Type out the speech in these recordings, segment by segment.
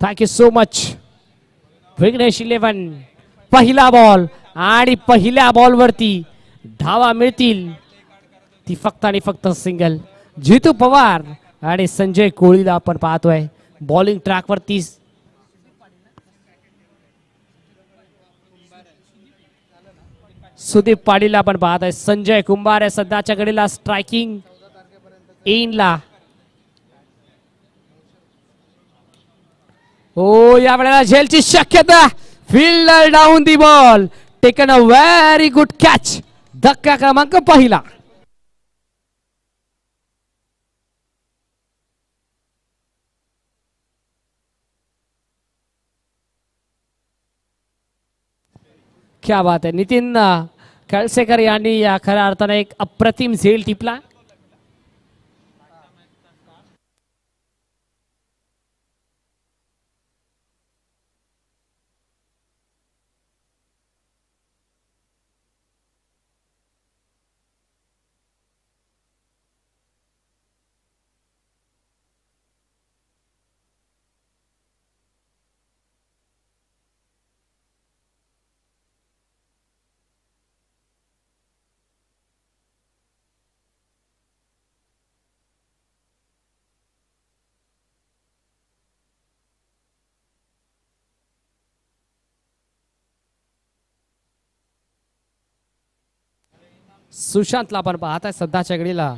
Thank you so much. Vighnesh 11. पहिला ball आणि पहिल्या बॉलवरती धावा मिळतील ती फक्त आणि फक्त सिंगल. जितू पवार आणि संजय कोळीला आपण पाहतोय बॉलिंग ट्रॅकवरती. सुदीप पाडील आपण पाहत आहे. संजय कुंभार आहे सध्याच्या घडीला स्ट्रायकिंग इनला. हो या वेळेला झेलची शक्यता. Fielder down the ball. Taken a very good catch. धक्का क्रमांक पहिला. क्या बात आहे. नितीन कळसेकर यांनी या खऱ्या अर्थाने एक अप्रतिम झेल टिपला. सुशांतला आपण पाहत आहे सध्याच्या घडीला.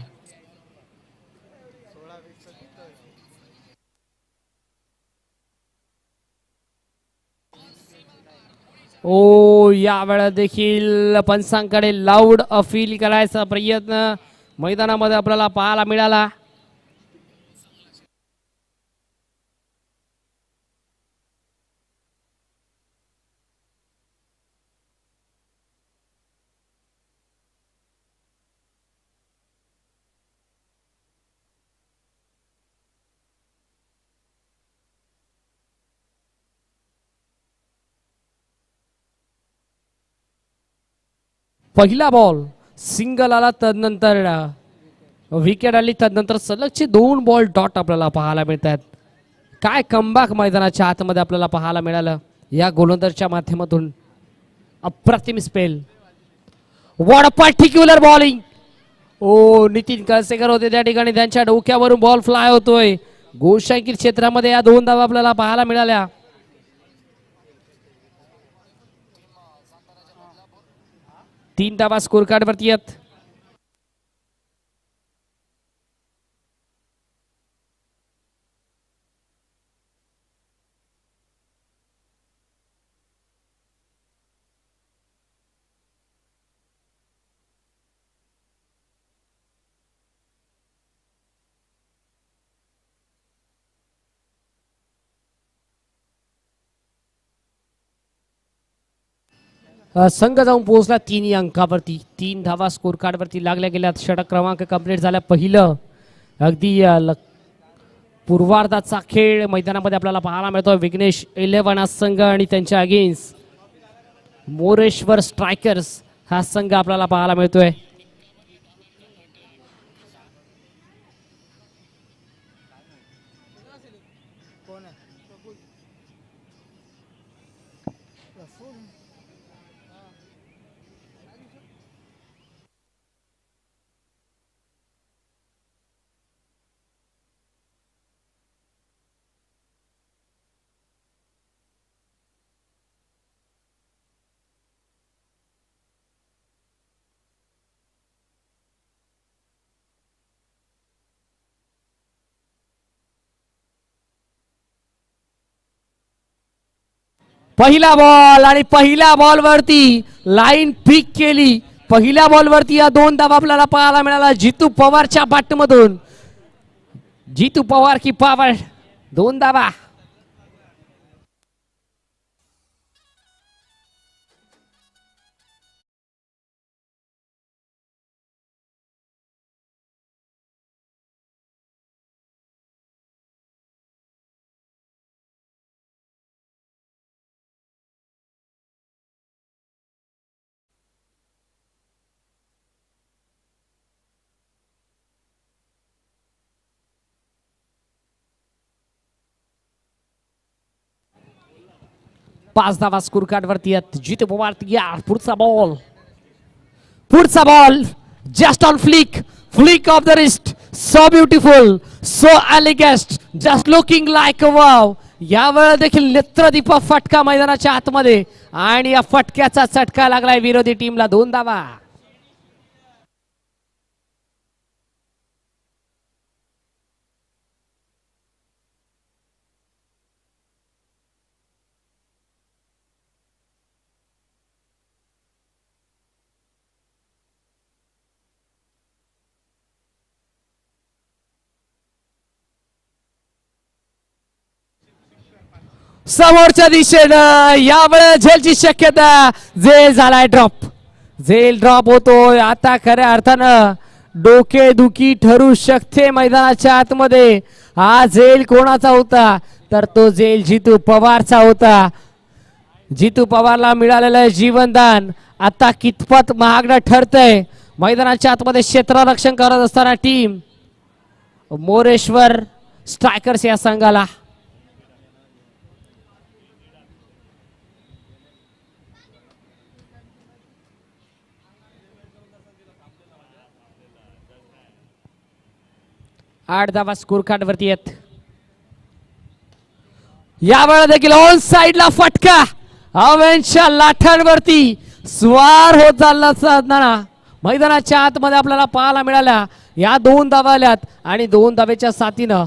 ओ या वेळा देखील पंचांकडे लाऊड अपील करायचा प्रयत्न मैदानामध्ये आपल्याला पाहायला मिळाला. पहिला बॉल सिंगल आला. तदनंतर विकेट आली. तदनंतर सलगचे 2 बॉल डॉट आपल्याला पाहायला मिळतात. काय कमबॅक मैदानाच्या आतमध्ये आपल्याला पाहायला मिळालं या गोलंदाजच्या माध्यमातून. अप्रतिम spell. What a particular bowling. ओ नितीन कळसेकर होते त्या ठिकाणी. त्यांच्या डोक्यावरून बॉल फ्लाय होतोय. गोलशंकीत क्षेत्रामध्ये या 2 धावा आपल्याला पाहायला मिळाल्या. तीन धावा स्कोर कार्ड वरती आहेत. संघ जाऊन पोहोचला 3 अंकावरती. 3 धावा स्कोर कार्ड वरती लागल्या गेल्यात. षटक क्रमांक कंप्लीट झाला. पहिलं अगदी पूर्वार्धाचा खेळ मैदानामध्ये आपल्याला पाहायला मिळतो. विघ्नेश 11 हा संघ आणि त्यांच्या अगेन्स्ट मोरेश्वर स्ट्रायकर्स हा संघ आपल्याला पाहायला मिळतोय. पहिला बॉल आणि पहिल्या बॉलवरती लाईन पिक केली. पहिल्या बॉलवरती या 2 धावा आपल्याला पाहायला मिळाला जितू पवारच्या बॅटमधून. जितू पवार की पॉवर. 2 धावा. 5 धावा स्कोर कार्ड वरती आहेत. जितू पवार तयार. पुढचा ball just on flick off the wrist. So beautiful, so elegant, just looking like a wow. यावेळेला देखील नेत्रदीप फटका मैदानाच्या आतमध्ये आणि या फटक्याचा चटका लागलाय विरोधी टीमला. 2 धावा. समोरच्या दिशेनं यावेळेला झेलची शक्यता. झेल झालाय ड्रॉप. झेल ड्रॉप होतोय. आता खऱ्या अर्थानं डोकेदुखी ठरू शकते मैदानाच्या आतमध्ये. हा झेल कोणाचा होता तर तो झेल जितू पवारचा होता. जितू पवारला मिळालेलं जीवनदान आता कितपत महागडं ठरतंय. मैदानाच्या आतमध्ये क्षेत्ररक्षण करत असताना टीम मोरेश्वर स्ट्रायकर्स या संघाला. आठ धावा स्कोर कार्ड वरती आहेत. यावेळेला देखील ऑन साइडला फटका. अवेंच्या लाठांवरती स्वार होत चालला मैदानाच्या आतमध्ये आपल्याला पाहायला मिळाल्या. या 2 धावा आल्यात आणि 2 धावेच्या साथीनं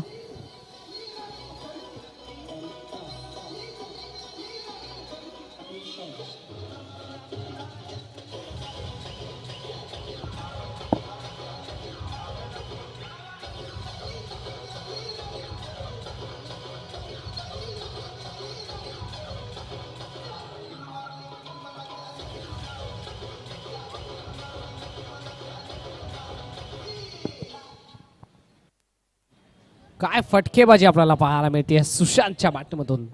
काय फटकेबाजी आपल्याला पाहायला मिळते सुशांतच्या बॅटमधून.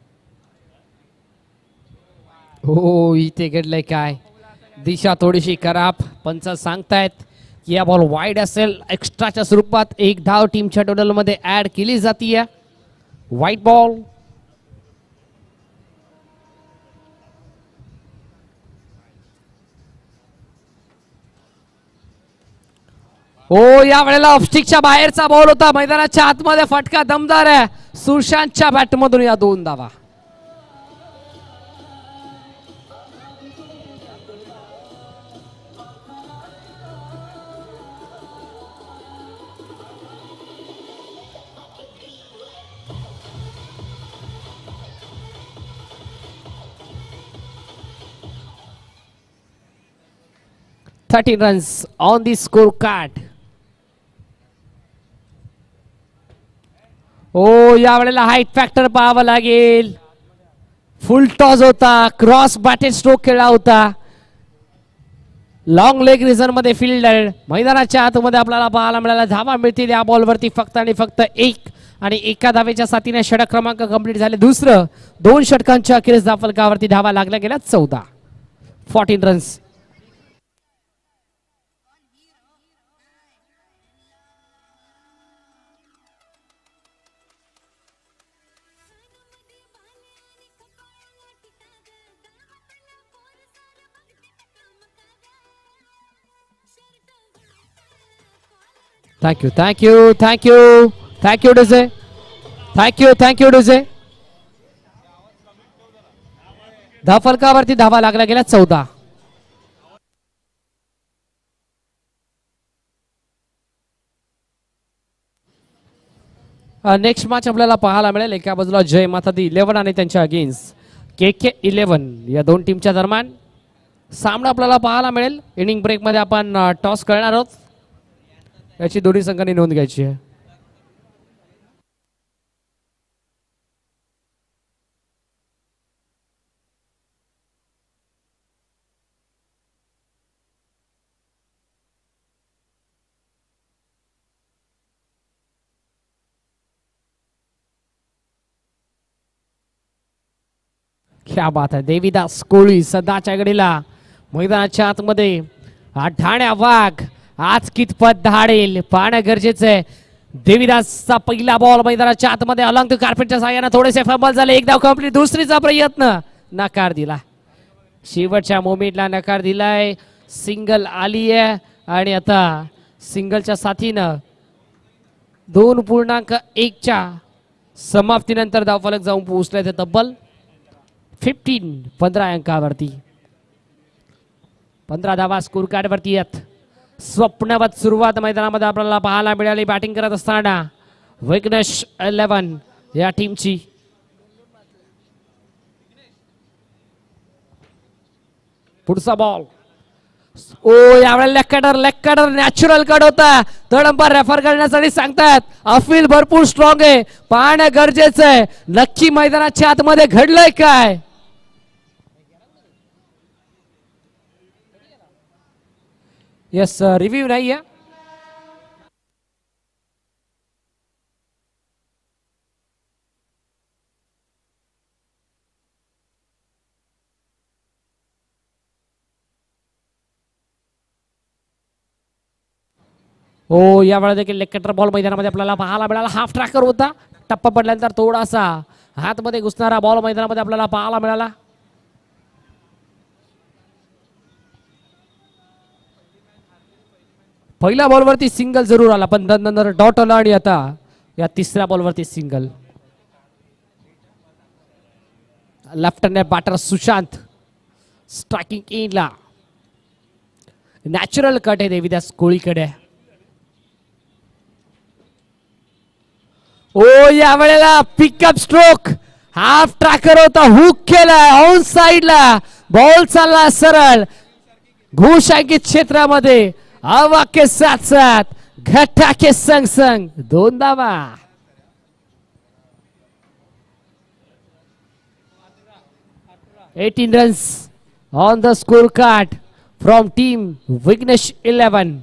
हो इथे घडलंय काय. दिशा थोडीशी खराब. पंच सांगतायत की या बॉल वाईड असेल. एक्स्ट्राच्या स्वरूपात 1 धाव टीमच्या टोटल मध्ये ऍड केली जाते. वाईट बॉल. हो या वेळेला ऑफस्टिकच्या बाहेरचा बॉल होता. मैदानाच्या आतमध्ये फटका दमदार आहे सुशांतच्या बॅटमधून. या 2 धावा. Thirteen runs on the score card. हो या वेळेला हाईट फॅक्टर पाहावा लागेल. फुल टॉस होता. क्रॉस बॅटेड स्ट्रोक खेळला होता. लॉंग लेग रिझन मध्ये फिल्डर. मैदानाच्या आतमध्ये आपल्याला पाहायला मिळाला. धावा मिळतील या बॉलवरती फक्त आणि फक्त 1 आणि 1 धावेच्या साथीने षटक क्रमांक कंप्लीट झाले. दुसरं 2 षटकांच्या अखेरीस धावफलकावरती धावा लागल्या गेल्या 14. 14 runs. Thank you DJ. Thank you DJ. धावफलकावरती धावा लागल्या गेल्या 14. नेक्स्ट मॅच आपल्याला पाहायला मिळेल. एका बाजूला जय माता दी 11 आणि त्यांच्या अगेन्स्ट KK 11 या 2 टीमच्या दरम्यान सामना आपल्याला पाहायला मिळेल. इनिंग ब्रेक मध्ये आपण टॉस करणार आहोत. याची दोन्ही संघांनी नोंद घ्यायची आहे. क्या बात आहे. देवीदास कोळी सदाच्या घडीला मैदानाच्या आतमध्ये. ठाण्या वाघ आज कितपत धाडेल पाहणं गरजेचं आहे. देवीदासचा पहिला बॉल मैदानाच्या आतमध्ये अलंग कार्पेटच्या साह्याने थोडेसे फंबल झाले. 1 धाव कंप्लीट. दुसरीचा प्रयत्न नकार दिला. शेवटच्या मोमेंटला नकार दिलाय. सिंगल आली आहे आणि आता सिंगलच्या साथीनं 2.1च्या समाप्तीनंतर धावफलक जाऊन पोहोचले ते तब्बल 15 अंकावरती. 15 धावा स्कोर कार्ड वरती आहेत. स्वप्नवत सुरुवात मैदानामध्ये आपल्याला पाहायला मिळाली बॅटिंग करत असताना विघ्नेश 11 या टीमची. पुढचा बॉल ओ यावेळेला लेग नॅचरल कट होता. थर्ड अंपायर रेफर करण्यासाठी सांगतात. अपील भरपूर स्ट्रॉंग आहे. पाहणं गरजेचं आहे नक्की मैदानाच्या आतमध्ये घडलंय काय. यस रिव्ह्यू नाही आहे. हो यावेळेला देखील लेग बॉल मैदानामध्ये आपल्याला पाहायला मिळाला. हाफ ट्रॅकर होता. टप्पा पडल्यानंतर थोडासा हातमध्ये घुसणारा बॉल मैदानामध्ये आपल्याला पाहायला मिळाला. पहिल्या बॉलवरती सिंगल जरूर आला पण नंतर डॉट आला आणि आता या तिसऱ्या बॉलवरती single. Left hand batter Sushant striking इनला. नॅचरल कट आहे देवीदास कोळीकडे. ओ या वेळेला पिकअप स्ट्रोक हाफ ट्रॅकर होता. हुक केलाय ऑन साइडला. बॉल चालला सरळ घुशांकित क्षेत्रामध्ये. हवा के साथ साथ घट्टा के संग संग 2 धावा. $18 runs on the scorecard from team Vignesh 11.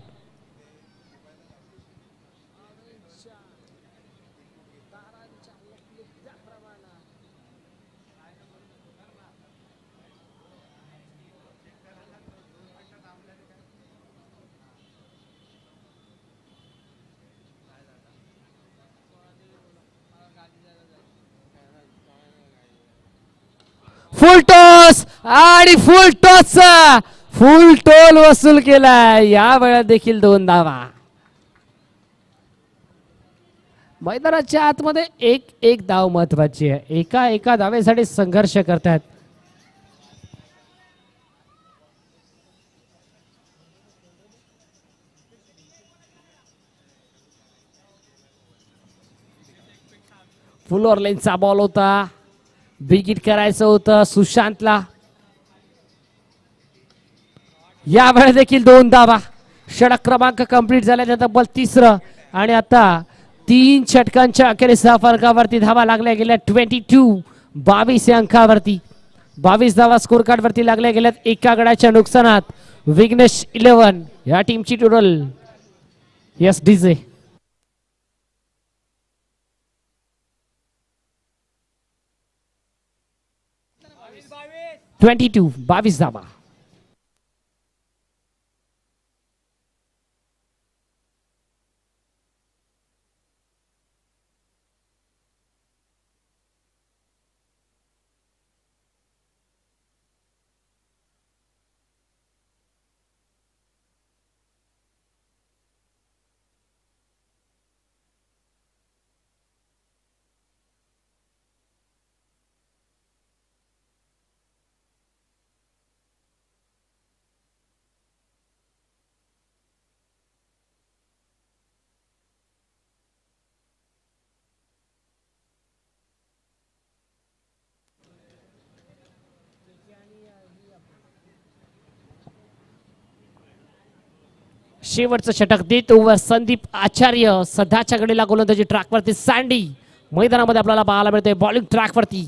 Full toss आणि फुल टॉसचा फुल टोल वसूल केलाय. या वेळात देखील 2 धावा. मैदानाच्या आतमध्ये एक धाव महत्वाची आहे. एका धावेसाठी संघर्ष करतात. फुल ऑरलाईनचा बॉल होता. बिगिट करायचं होतं सुशांतला. यावेळेस देखील 2 धावा. षटक क्रमांक कंप्लीट झाल्याच्या तब्बल 3रं आणि आता 3 षटकांच्या अखेरीस फरकावरती धावा लागल्या गेल्या 22 अंकावरती. 22 धावा स्कोर कार्ड वरती लागल्या गेल्यात. एका गडाच्या नुकसानात विघ्नेश 11 या टीमची टोटल. यस डीजे 22 धावा. शेवटचं षटक देत ओव्हर संदीप आचार्य. सध्याच्या घडीला गोलंदाजी ट्रॅकवरती सँडी मैदानामध्ये आपल्याला पाहायला मिळते बॉलिंग ट्रॅकवरती.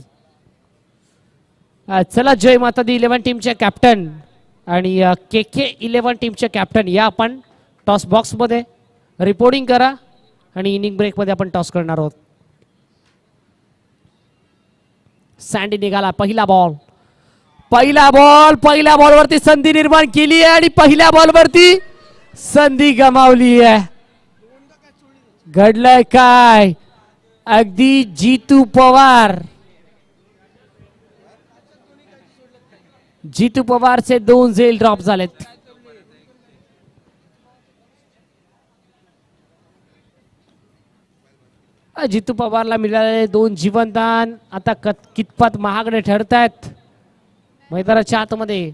चला जय माता दी 11 टीमचे कॅप्टन आणि KK 11 टीमचे कॅप्टन या आपण टॉस बॉक्स मध्ये रिपोर्टिंग करा आणि इनिंग ब्रेक मध्ये आपण टॉस करणार आहोत. सँडी निघाला. पहिला बॉलवरती संधी निर्माण केली आहे आणि पहिल्या बॉलवरती संधी गमावली आहे. घडलंय काय. अगदी जीतू पवार जितू पवारचे 2 झेल ड्रॉप झालेत. जितू पवारला मिळालेले 2 जीवनदान आता कितपत महागडे ठरत आहेत मैदानाच्या आतमध्ये.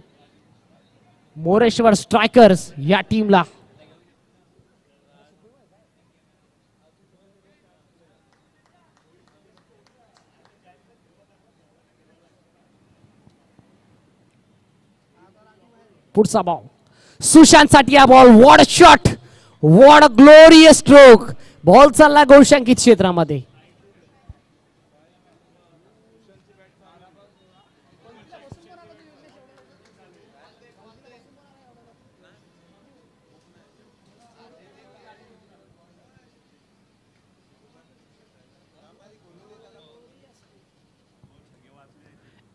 मोरेश्वर स्ट्रायकर्स या टीमला पुढचा बॉल सुशांत साठी हा ball. What shot, what glorious stroke. Ball चालला गोलशंकित क्षेत्रामध्ये.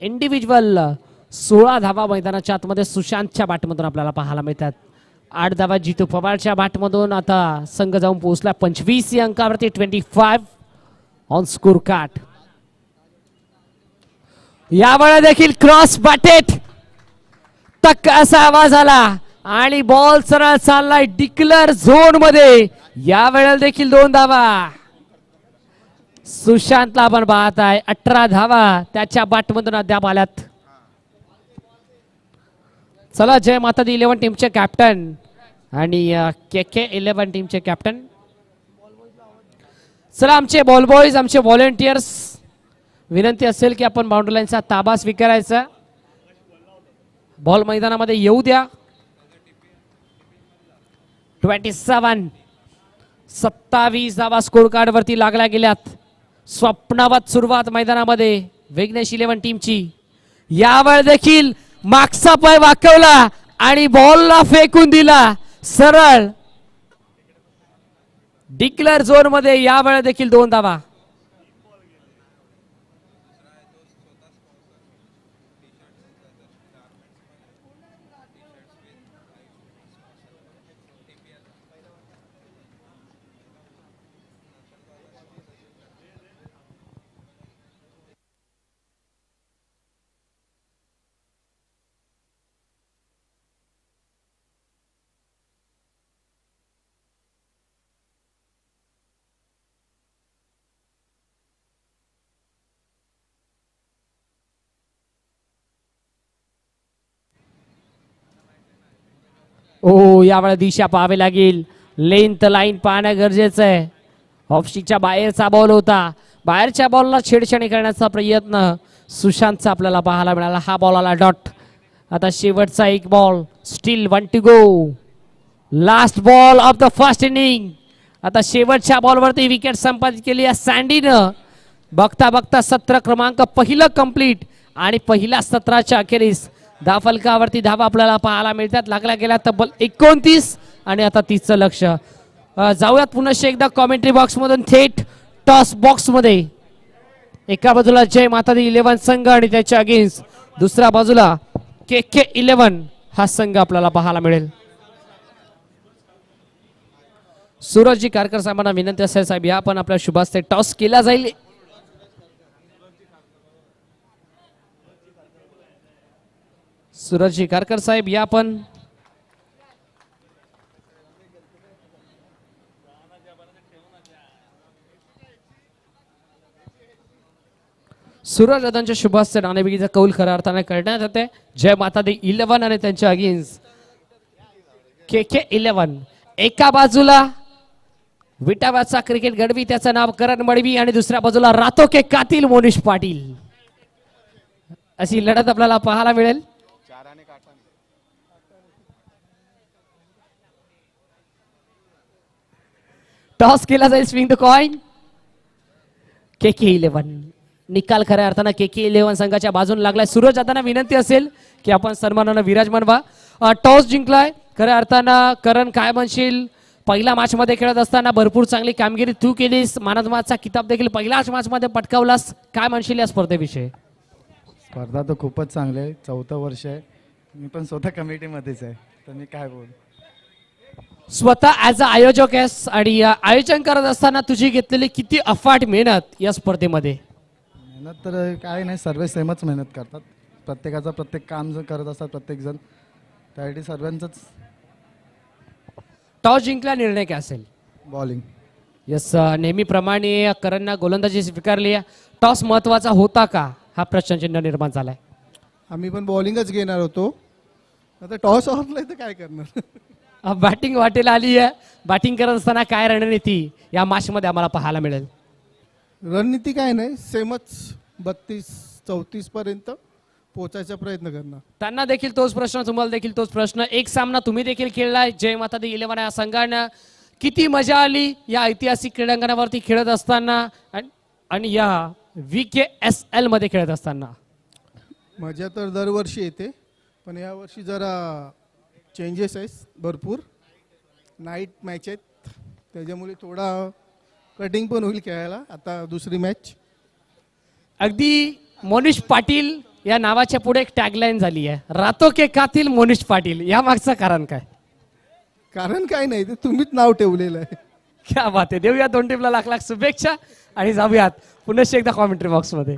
इंडिव्हिज्युअल 16 धावा मैदानाच्या आतमध्ये सुशांतच्या बॅटमधून आपल्याला पाहायला मिळतात. 8 धावा जितू पवारच्या बॅटमधून. आता संघ जाऊन पोहोचला 25 या अंकावरती. 25 ऑन स्कोर कार्ड. यावेळेला देखील क्रॉस बॅटेड तक असा आवाज आला आणि बॉल सरळ चाललाय डिक्लेअर झोन मध्ये. यावेळेला देखील 2 धावा. सुशांतला आपण पाहत आहे 18 धावा त्याच्या बॅटमधून अद्याप आल्यात. चला जय माता दी 11 टीमचे कॅप्टन आणि के 11 टीमचे कॅप्टन. चला आमचे बॉल बॉयज, आमचे व्हॉलेंटियर्स, विनंती असेल की आपण बाउंड्री लाईनचा ताबा स्वीकारायचा. बॉल मैदानामध्ये येऊ द्या. 27 धावा स्कोर कार्ड वरती लागल्या गेल्यात. स्वप्नावत सुरुवात मैदानामध्ये विघ्नेश 11 टीमची. यावेळी देखील मागचा पाय वाकवला आणि बॉलला फेकून दिला सरळ डिक्लेअर झोन मध्ये. यावेळी देखील 2 धावा. ओ यावेळी दिशा पाहावी लागेल. लेंथ लाईन पाहणं गरजेचं आहे. ऑफस्टिकच्या बाहेरचा बॉल होता. बाहेरच्या बॉलला छेडछाणी करण्याचा प्रयत्न सुशांतचा आपल्याला पाहायला मिळाला. हा बॉल आला डॉट. आता शेवटचा एक ball. Still 1 to go. Last ball of the first inning. आता शेवटच्या बॉलवरती विकेट संपादित केली आहे सँडीनं. बघता बघता सत्र क्रमांक पहिलं कंप्लीट आणि पहिल्या सत्राच्या अखेरीस धाफलकावरती धावा आपल्याला पाहायला मिळतात. लागल्या गेल्या तब्बल 29 आणि आता 30चं लक्ष. जाऊयात पुन्हा एकदा कॉमेंट्री बॉक्स मधून थेट टॉस बॉक्स मध्ये. एका बाजूला जय माता दी 11 संघ आणि त्याच्या अगेन्स्ट दुसऱ्या बाजूला के 11 हा संघ आपल्याला पाहायला मिळेल. सूरजजी कारकर साहेबांना विनंती असेल साहेब या पण आपल्या शुभास्ते टॉस केला जाईल. सूरजजी कारकर साहेब या पण. सूरज दादांच्या शुभास्ते नाणेफेकीचा कौल खऱ्या अर्थाने करण्यात येते. जय माता दी 11 आणि त्यांच्या अगेन्स्ट के 11. एका बाजूला विटावाचा क्रिकेट गडवी त्याचं नाव करण मडवी आणि दुसऱ्या बाजूला रातो के कातील मोनिश पाटील. अशी लढत आपल्याला पाहायला मिळेल. टॉस केला जाईल. Swing the coin. के 11 निकाल खऱ्या अर्थानं के 11 संघाच्या बाजूने लागलाय. सूरज दादांना विनंती असेल की आपण सन्मानानं विराजमान व्हा. टॉस जिंकलाय खऱ्या अर्थानं. करण काय म्हणशील? पहिल्या मॅच मध्ये खेळत असताना भरपूर चांगली कामगिरी तू केलीस. मानदमाचा किताब देखील पहिल्याच मॅच मध्ये पटकावलास. काय म्हणशील या स्पर्धेविषयी? स्पर्धा तर खूपच चांगली आहे. 4थं वर्ष आहे. मी पण स्वतः कमिटीमध्येच आहे तर मी काय बोल. स्वतः ॲज अ आयोजक आहेस आणि आयोजन करत असताना तुझी घेतलेली किती अफाट मेहनत या स्पर्धेमध्ये? मेहनत तर काय नाही, सर्व सेमच मेहनत करतात. प्रत्येकाचं प्रत्येक काम जर करत असतात प्रत्येकजण, त्यासाठी सर्वांचंच टॉस जिंकला, निर्णय काय असेल? बॉलिंग. यस, नेहमीप्रमाणे करणनं गोलंदाजी स्वीकारली. टॉस महत्वाचा होता का हा प्रश्नचिन्ह निर्माण झालाय. आम्ही पण बॉलिंगच घेणार होतो, आता टॉस ऑफलाय तर काय करणार. बॅटिंग वाटेला आली आहे. बॅटिंग करत असताना काय रणनीती या मॅच मध्ये आम्हाला पाहायला मिळेल? रणनीती काय नाही, सेमच 32-34 पर्यंत पोहोचायचा प्रयत्न करणार. त्यांना देखील तोच प्रश्न, तुम्हाला देखील तोच प्रश्न. एक सामना तुम्ही देखील खेळलाय जय माता दी 11 या संघानं. किती मजा आली या ऐतिहासिक क्रीडांगणावरती खेळत असताना आणि या VKSL मध्ये खेळत असताना? मजा तर दरवर्षी येते, पण यावर्षी जरा चेंजेस आहेत भरपूर. नाईट मॅच आहेत, त्याच्यामुळे थोडा कटिंग पण होईल खेळायला. आता दुसरी मॅच. अगदी मोनिश पाटील या नावाच्या पुढे एक टॅगलाईन झाली आहे, रातो के कातिल मोनिश पाटील. या मागचं कारण काय? कारण काय नाही, ते तुम्हीच नाव ठेवलेलं आहे. क्या बात आहे. देऊया दोन टीमला लाख लाख शुभेच्छा आणि जाऊयात पुन्हा एकदा कॉमेंट्री बॉक्स मध्ये.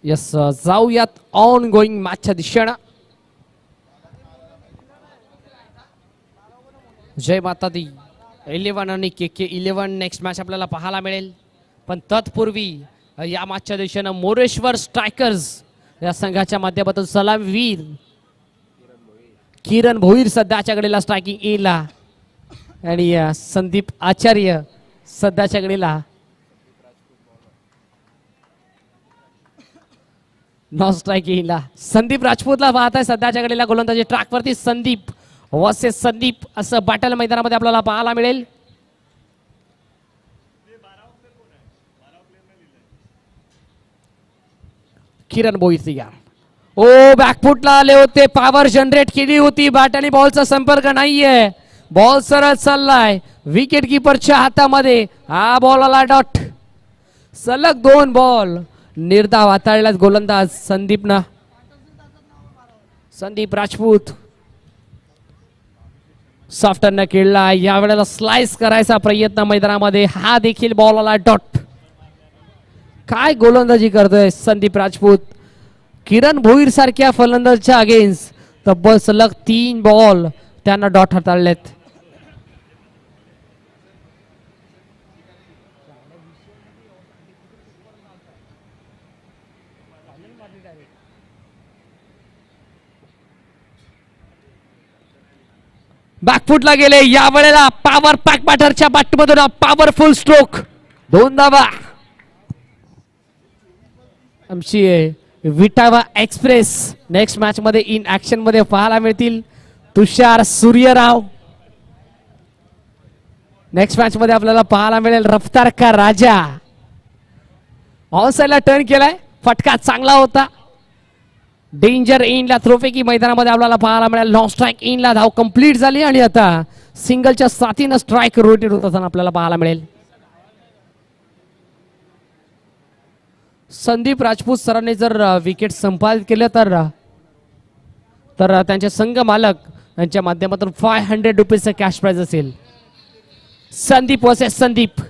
यस, जाऊयात ऑन गोईंग मॅचच्या दिशेनं. जय माता दी 11 आणि KK11 नेक्स्ट मॅच आपल्याला पाहायला मिळेल. पण तत्पूर्वी या मॅचच्या दिशेनं मोरेश्वर स्ट्रायकर्स या संघाच्या माध्यमातून सलामीवीर किरण भोईर सध्याच्या घडीला स्ट्रायकिंग येला आणि संदीप आचार्य सध्याच्या घडीला नॉन स्ट्रायकिंगला. संदीप राजपूतला पाहत आहे सध्याच्या घडीला गोलंदाजी ट्रॅकवरती. संदीप वर्सेस संदीप असं बॅटल मैदानामध्ये आपल्याला पाहायला मिळेल. किरण भोईर तयार. ओ बॅकफुटला आले होते, पॉवर जनरेट केली होती, बॅट आणि बॉलचा संपर्क नाहीये. बॉल सरळ चाललाय विकेट किपरच्या हातामध्ये. हा बॉल आला डॉट. सलग 2 बॉल निर्धाव हाताळल्यात गोलंदाज संदीपना. संदीप राजपूत सॉफ्टरनं खेळला, यावेळेला स्लाइस करायचा प्रयत्न मैदानामध्ये. हा देखील बॉल आला डॉट. काय गोलंदाजी करतोय संदीप राजपूत. किरण भोईर सारख्या फलंदाजच्या अगेन्स्ट तब्बल सलग 3 बॉल त्यांना डॉट हाताळलेत. बॅकफुटला गेले, यावेळेला पॉवर पॅक बॅटरच्या बॅटमधून पॉवरफुल स्ट्रोक. 2 धावा. आमची विटावा एक्सप्रेस नेक्स्ट मॅच मध्ये इन ऍक्शन मध्ये पाहायला मिळतील. तुषार सूर्यराव नेक्स्ट मॅच मध्ये आपल्याला पाहायला मिळेल. रफ्तार का राजा ऑन साइडला टर्न केलाय, फटका चांगला होता. डेंजर इनला थ्रोफेकी मैदानामध्ये आपल्याला पाहायला मिळेल. नॉन स्ट्राईक इनला धाव कंप्लीट झाली आणि आता सिंगलच्या साथीनं स्ट्राईक रोटेट होत असताना आपल्याला पाहायला मिळेल. संदीप राजपूत सरांनी जर विकेट संपादित केलं तर त्यांचे संघ मालक यांच्या माध्यमातून 500 रुपीजचं कॅश प्राइज असेल. संदीप वर्सेस संदीप.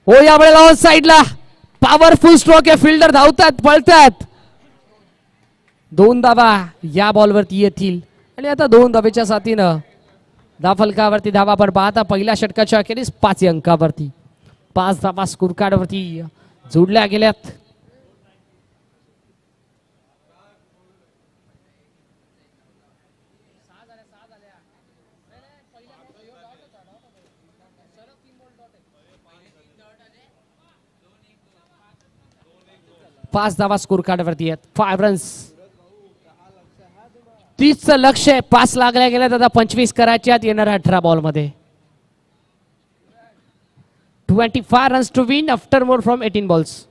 हो, यावेळेला ऑन साइडला पॉवरफुल स्ट्रोक आहे. फिल्डर धावतात, पळतात. 2 धावा या बॉलवरती येतील. आणि आता 2 धावेच्या साथीनं धावफलकावरती धावा आपण पाहता पहिल्या षटकाच्या अखेरीस 5 अंकावरती 5 धावा स्कोर कार्डवरती जोडल्या गेल्यात. पाच धावा स्कोर कार्डवरती आहेत. 5 रन्स. 30चं लक्ष आहे. 5 लागल्या गेल्यात आता 25 करायचे आहेत येणाऱ्या 18 बॉल मध्ये. 25 runs to win after more from 18 balls.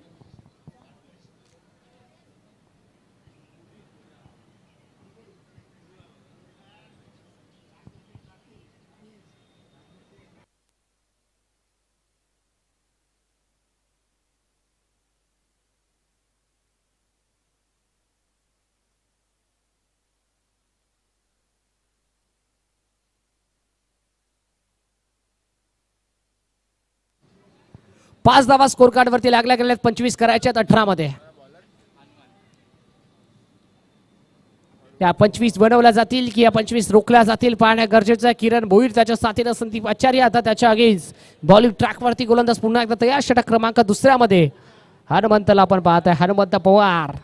पाच धावा स्कोर कार्ड वरती लागल्या गेल्यात 25 करायच्या 18 मध्ये. या 25 बनवल्या जातील की या 25 रोखल्या जातील पाहण्या गरजेचं आहे. किरण भोईर त्याच्या साथीनं संदीप आचार्य आता त्याच्या अगेन्स्ट बॉलिंग ट्रॅक वरती गोलंदाज पुन्हा एकदा तयार. षटक क्रमांक 2 मध्ये हनुमंतला आपण पाहताय. हनुमंत पवार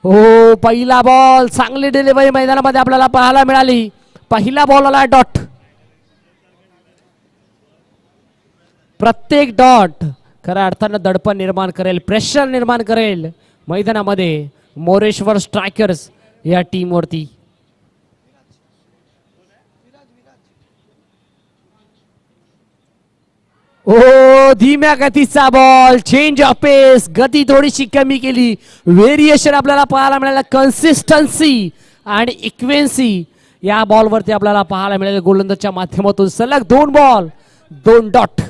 हो पहिला बॉल चांगली डिलिव्हरी मैदानामध्ये आपल्याला पाहायला मिळाली. पहिला बॉल आला डॉट. प्रत्येक डॉट खऱ्या अर्थानं दडपण निर्माण करेल, प्रेशर निर्माण करेल मैदानामध्ये मोरेश्वर स्ट्रायकर्स या टीम वरती. ओ धीम्या गतीचा बॉल. चेंज ऑफ पेस. गती थोडीशी कमी केली. व्हेरिएशन आपल्याला पाहायला मिळालं. कन्सिस्टन्सी आणि इक्वेन्सी या बॉलवरती आपल्याला पाहायला मिळाले. गोलंदाजच्या माध्यमातून सलग 2 बॉल 2 डॉट.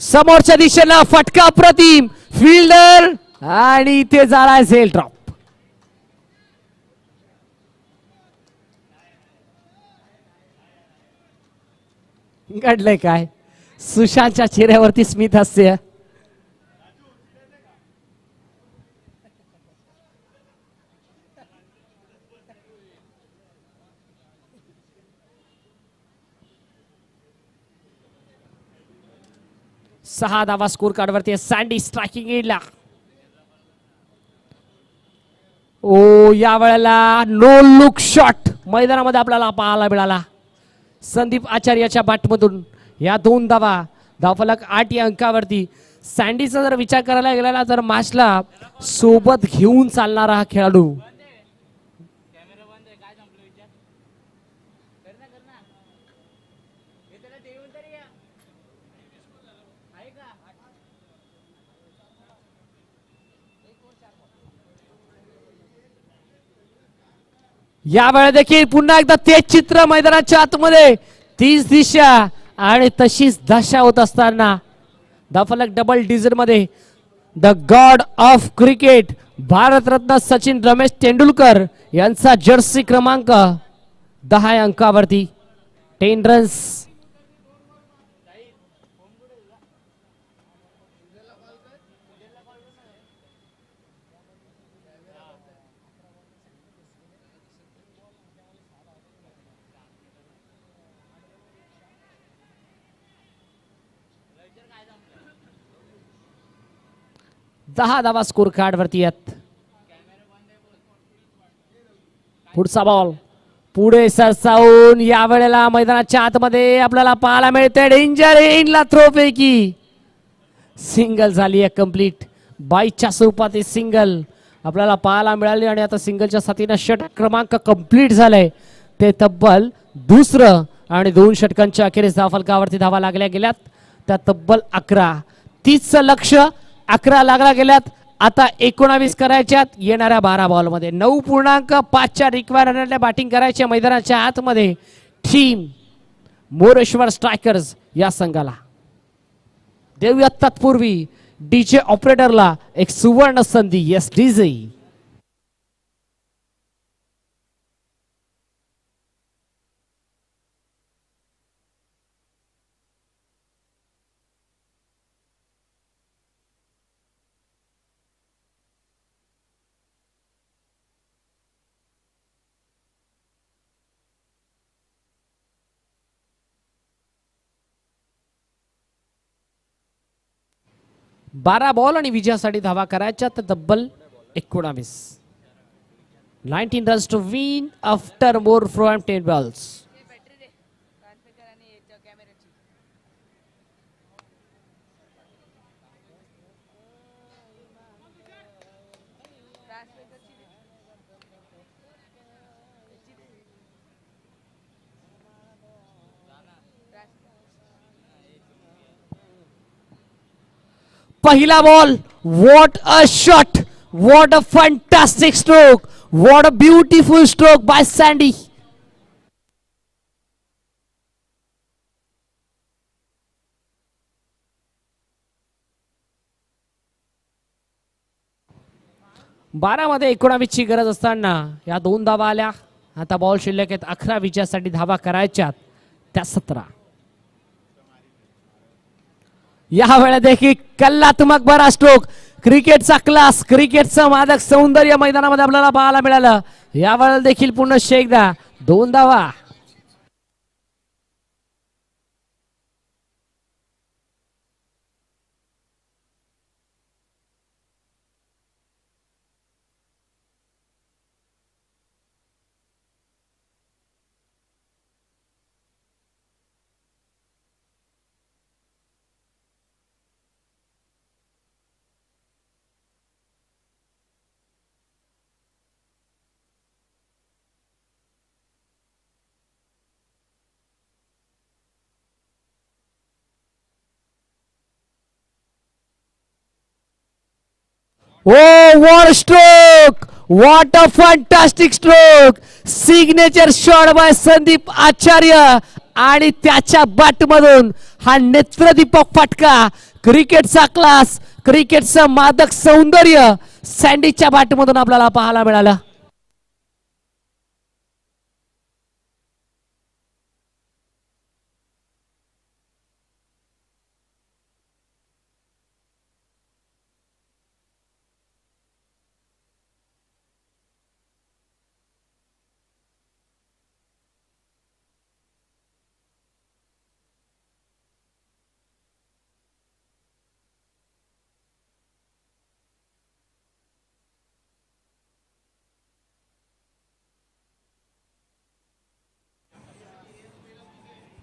समोरच्या दिशेला फटका प्रतिम. फिल्डर आणि ते झाला झेल ड्रॉप. घडलंय काय? सुशांतच्या चेहऱ्यावरती स्मित हास्य. सहा धावा स्कोर कार्ड वरती. Sandy striking एडला. ओ या वेळेला नो लुक शॉट मैदानामध्ये आपल्याला पाहायला मिळाला. संदीप आचार्याच्या बॅटमधून या 2 धावा. धावफलक 8 या अंकावरती. सँडीचा जर विचार करायला गेला तर मॅचला सोबत घेऊन चालणारा हा खेळाडू. या वेळा देखील पुन्हा एकदा तेच चित्र मैदानाच्या आतमध्ये. 30 दिशा आणि तशीच दशा होत असताना धावफलक डबल डिझिट मध्ये the God of cricket Bharat Ratna Sachin Ramesh Tendulkar यांचा जर्सी क्रमांक 10 अंकावरती. 10 रन्स. दहा धावा स्कोर कार्ड वरती आहेत. पुढचा बॉल पुढे सरसावून या वेळेला मैदानाच्या आतमध्ये आपल्याला पाहायला मिळते. डेंजर एंडला थ्रो पैकी सिंगल झाली आहे कंप्लीट. 22च्या स्वरूपात सिंगल आपल्याला पाहायला मिळाली आणि आता सिंगलच्या साथीनं षटक क्रमांक कंप्लीट झालंय. ते तब्बल 2रं आणि 2 षटकांच्या अखेरीस धावफलकावरती धावा लागल्या गेल्यात त्या तब्बल 11. 30चं लक्ष 11 लागला गेल्यात. आता 19 करायच्यात येणाऱ्या 12 बॉल मध्ये. 9.5च्या रिक्वायरमेंटला बॅटिंग करायच्या मैदानाच्या आतमध्ये टीम मोरेश्वर स्ट्रायकर्स या संघाला. देऊया तत्पूर्वी डीजे ऑपरेटरला एक सुवर्ण संधी. Yes DJ. बारा बॉल आणि विजयासाठी धावा करायच्या तर तब्बल 19. 19 runs to win after more from 10 balls. पहिला ball. What a shot. What a fantastic stroke. What a beautiful stroke by Sandy. बारामध्ये 19 ची गरज असताना या 2 धावा आल्या. आता बॉल शिल्लक आहेत 11. विजयासाठी धावा करायच्यात त्या 17. या वेळेला देखील कल्लात्मक बरा स्ट्रोक. क्रिकेटचा क्लास, क्रिकेटचं मादक सौंदर्य मैदानामध्ये आपल्याला पाहायला मिळालं. या वेळेला देखील पुन्हा एकदा 2 धावा. ओ what stroke. What a fantastic stroke. Signature shot by Sandeep Acharya आणि त्याच्या बॅट मधून हा नेत्रदीपक फटका. क्रिकेटचा क्लास, क्रिकेटचं मादक सौंदर्य सँडीच्या बॅट मधून आपल्याला पाहायला मिळालं.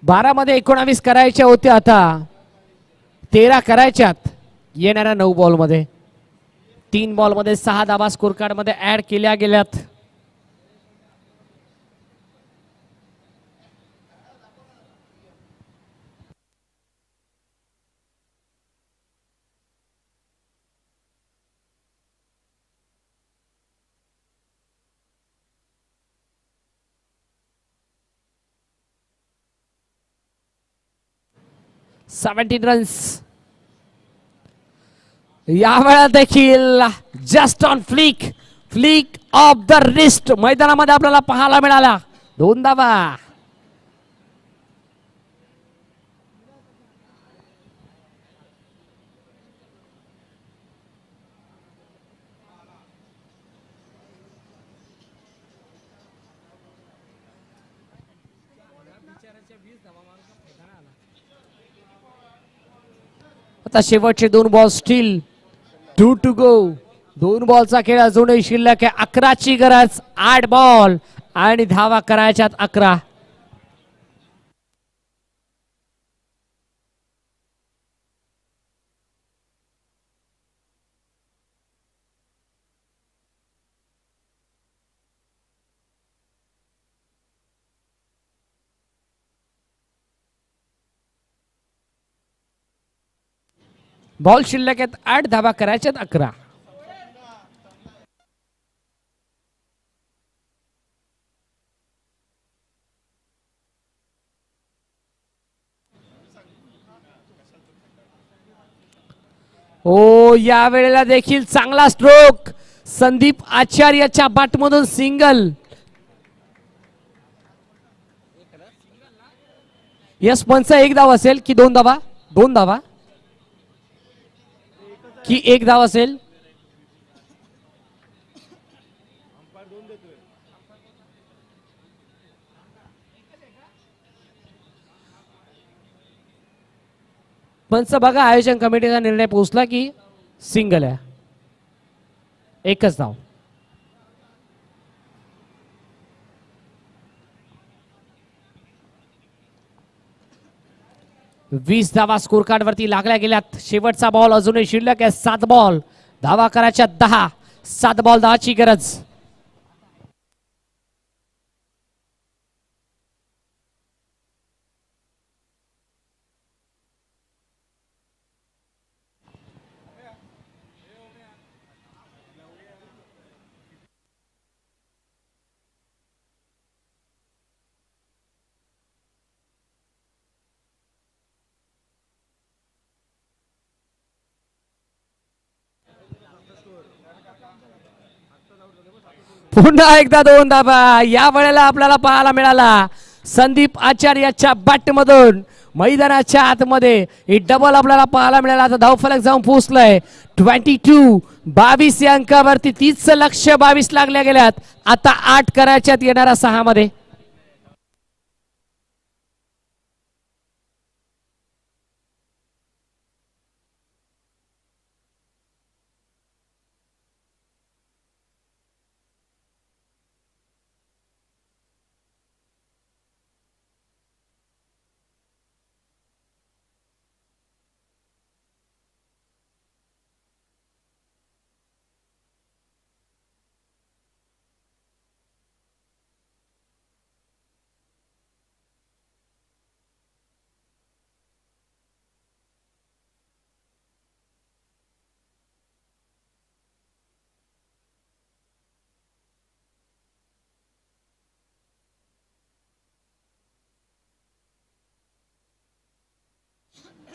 बारामध्ये 19 करायच्या होत्या. आता 13 करायच्यात येणाऱ्या 9 बॉल मध्ये. 3 बॉल मध्ये 6 धावा स्कोर कार्ड मध्ये ऍड केल्या गेल्यात. Seventeen runs. यावेळा देखील just on flick, flick off the wrist मैदानामध्ये आपल्याला पाहायला मिळाला. 2 धावा. आता शेवटचे 2 बॉल स्टील 2 टू गो. 2 बॉलचा खेळ अजूनही शिल्लक आहे. 11 ची गरज. 8 बॉल आणि धावा करायच्यात 11. बॉल शिल्लक आहेत 8. धावा करायच्यात 11. ओ या वेळेला देखील चांगला स्ट्रोक संदीप आचार्यच्या बॅटमधून सिंगल. यस पंच एक धाव असेल की दोन धावा? दोन धावा की एक धाव असेल? पंच बघा आयोजन कमिटीचा निर्णय पोहोचला की सिंगल आहे, एकच धाव. वीस धावा स्कोर कार्ड वरती लागल्या गेल्यात. शेवटचा बॉल अजूनही शिल्लक आहे. 7 बॉल धावा करायच्या 10. 7 बॉल 10ची गरज. पुन्हा एकदा 2 धावा या वेळेला आपल्याला पाहायला मिळाला. संदीप आचार्यच्या बॅट मधून मैदानाच्या आतमध्ये ही डबल आपल्याला पाहायला मिळाला. आता धावफलक जाऊन पोहोचलाय 22. 22 या अंकावरती 30 लक्ष 22 लागल्या गेल्यात. आता 8 करायच्यात येणाऱ्या 6 मध्ये.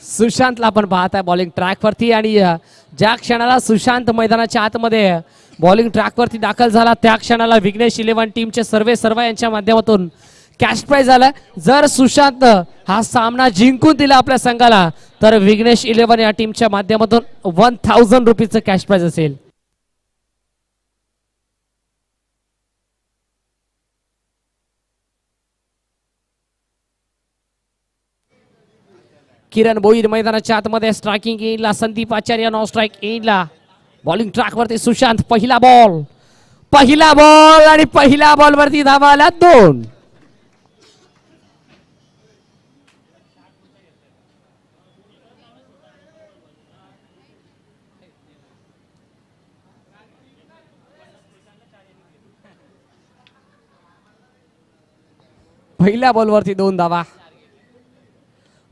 सुशांतला आपण पाहताय बॉलिंग ट्रॅक वरती आणि ज्या क्षणाला सुशांत मैदानाच्या आतमध्ये बॉलिंग ट्रॅक वरती दाखल झाला त्या क्षणाला विघ्नेश 11 टीमचे सर्व यांच्या माध्यमातून कॅश प्राइज आला. जर सुशांत हा सामना जिंकून दिला आपल्या संघाला तर विघ्नेश 11 या टीमच्या माध्यमातून 1000 रुपीचं कॅश प्राइज असेल. किरण भोईर मैदानाच्या आतमध्ये स्ट्रायकिंग येईला. संदीप आचार्य नॉन स्ट्राइक येईला. बॉलिंग ट्रॅक वरती सुशांत. पहिला बॉल आणि पहिल्या बॉल वरती धावा आल्या 2. पहिल्या बॉल वरती 2 धावा.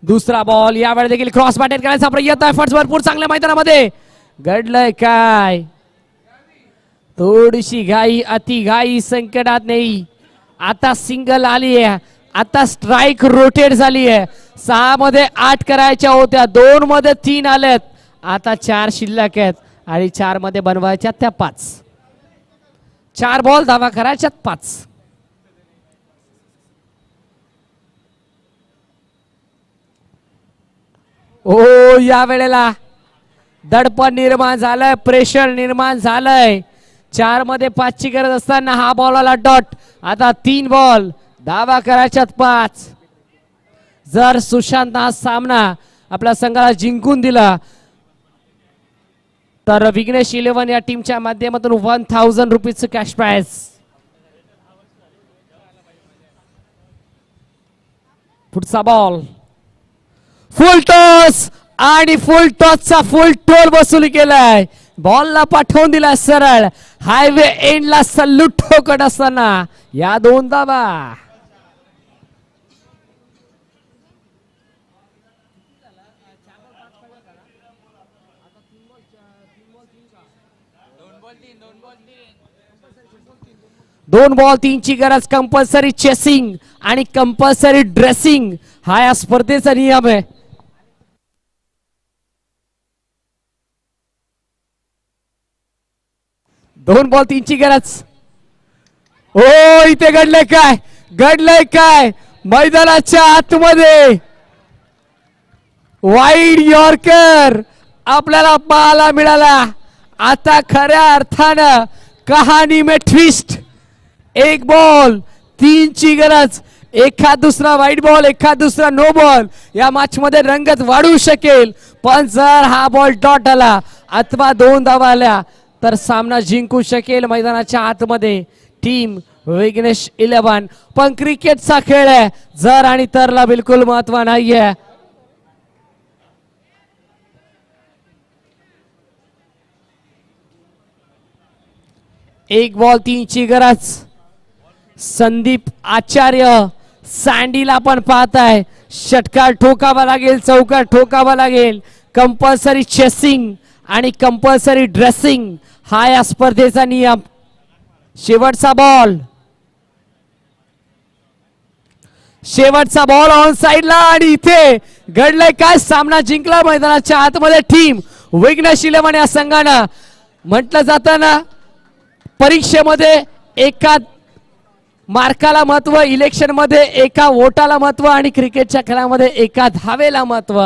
दुसरा बॉल यावेळी देखील क्रॉस बॅटेड करायचा प्रयत्न. एफर्ट्स भरपूर चांगल्या मैदानामध्ये. घडलंय काय? थोडीशी घाई अति घाई संकटात नाही. आता सिंगल आली आहे. आता स्ट्राइक रोटेट झाली आहे. 6 मध्ये 8 करायच्या होत्या. 2 मध्ये 3 आलेत. आता 4 शिल्लक आहेत आणि 4 मध्ये बनवायच्या त्या 5. 4 बॉल धावा करायच्यात 5. ओ या वेळेला दडपण निर्माण झालंय. प्रेशर निर्माण झालंय. 4 मध्ये 5 ची गरज असताना हा बॉल आला डॉट. आता 3 बॉल धावा करायच्यात 5. जर सुशांत हा सामना आपल्या संघाला जिंकून दिला तर विघ्नेश 11 या टीमच्या माध्यमातून 1000 रुपीचं कॅश प्राइज. पुढचा बॉल फुल टॉस आणि फुल टॉसचा फुल टोल वसूल केलाय. बॉलला पाठवून दिला सरळ हायवे एंडला. सल्यूट ठोकत असताना या 2 धावा. दोन बॉल 3 ची गरज. कंपल्सरी चेसिंग आणि कंपल्सरी ड्रेसिंग हा या स्पर्धेचा नियम आहे. 2 बॉल 3ची गरज. ओ इथे घडलंय काय मैदानाच्या आतमध्ये वाईड यॉर्कर आपल्याला पाहायला मिळाला. आता खऱ्या अर्थानं कहाणी में ट्विस्ट. 1 बॉल 3ची गरज. एखाद दुसरा वाईट बॉल एखाद दुसरा नो बॉल या मॅच मध्ये रंगत वाढू शकेल. पण जर हा बॉल डॉट आला अथवा 2 धावा आल्या तर सामना जिंकू शकेल मैदानाच्या आतमध्ये टीम विघ्नेश 11. पण क्रिकेटचा खेळ आहे, जर आणि तरला बिलकुल महत्व नाहीये. एक बॉल 3ची गरज. संदीप आचार्य सँडीला पण पाहताय. षटकार ठोकावा लागेल, चौकार ठोकावा लागेल. कंपल्सरी चेसिंग आणि कंपल्सरी ड्रेसिंग हा या स्पर्धेचा नियम. शेवटचा बॉल ऑन साइडला आणि इथे घडलंय काय. सामना जिंकला मैदानाच्या आतमध्ये टीम विघ्नेश 11 या संघानं. म्हटलं जातं ना परीक्षेमध्ये एका मार्काला महत्व, इलेक्शन मध्ये एका वोटाला महत्व आणि क्रिकेटच्या खेळामध्ये एका धावेला महत्व.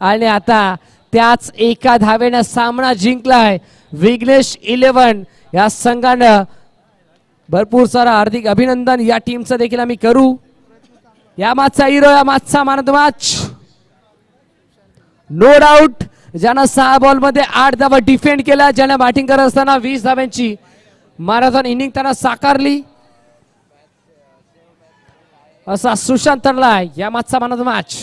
आणि आता त्याच एका धावेनं सामना जिंकलाय विघ्नेश 11 या संघानं. भरपूर सारा हार्दिक अभिनंदन या टीमचं देखील आम्ही करू. या मॅचचा हिरो, या मॅचचा man of the match no doubt ज्यानं 6 बॉल मध्ये 8 धावा डिफेंड केला, ज्यानं बॅटिंग करत असताना 20 धाव्यांची मॅरेथॉन इनिंग त्यांना साकारली असा सुशांत तरला या मॅचचा मॅन ऑफ द मॅच.